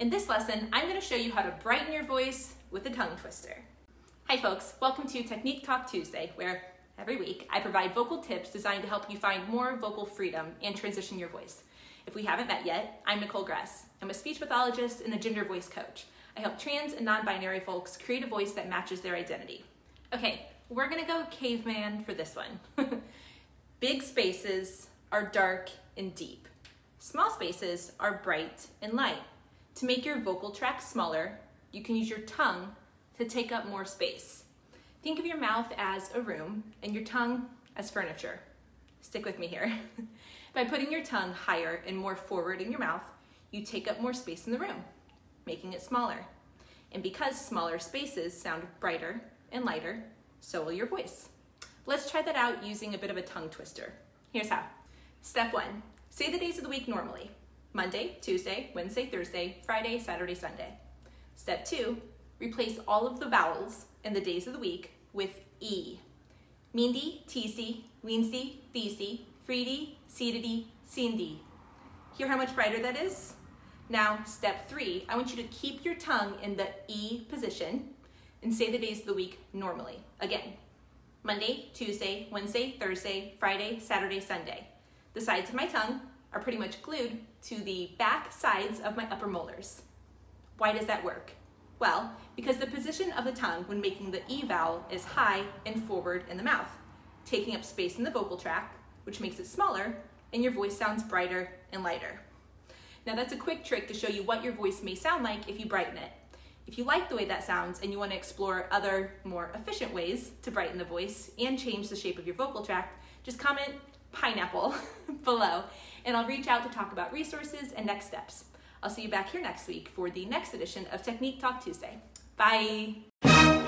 In this lesson, I'm going to show you how to brighten your voice with a tongue twister. Hi folks, welcome to Technique Talk Tuesday, where every week I provide vocal tips designed to help you find more vocal freedom and transition your voice. If we haven't met yet, I'm Nicole Gress. I'm a speech pathologist and a gender voice coach. I help trans and non-binary folks create a voice that matches their identity. Okay, we're going to go caveman for this one. Big spaces are dark and deep. Small spaces are bright and light. To make your vocal tract smaller, you can use your tongue to take up more space. Think of your mouth as a room and your tongue as furniture. Stick with me here. By putting your tongue higher and more forward in your mouth, you take up more space in the room, making it smaller. And because smaller spaces sound brighter and lighter, so will your voice. Let's try that out using a bit of a tongue twister. Here's how. Step 1, say the days of the week normally. Monday, Tuesday, Wednesday, Thursday, Friday, Saturday, Sunday. Step 2, replace all of the vowels in the days of the week with E. Meandy, teasty, weensdy, feasty, freedy, seededy, seendy. Hear how much brighter that is? Now, step 3, I want you to keep your tongue in the E position and say the days of the week normally. Again, Monday, Tuesday, Wednesday, Thursday, Friday, Saturday, Sunday. The sides of my tongue are pretty much glued to the back sides of my upper molars. Why does that work? Well, because the position of the tongue when making the E vowel is high and forward in the mouth, taking up space in the vocal tract, which makes it smaller, and your voice sounds brighter and lighter. Now that's a quick trick to show you what your voice may sound like if you brighten it. If you like the way that sounds and you want to explore other, more efficient ways to brighten the voice and change the shape of your vocal tract, just comment pineapple below, and I'll reach out to talk about resources and next steps. I'll see you back here next week for the next edition of Technique Talk Tuesday. Bye!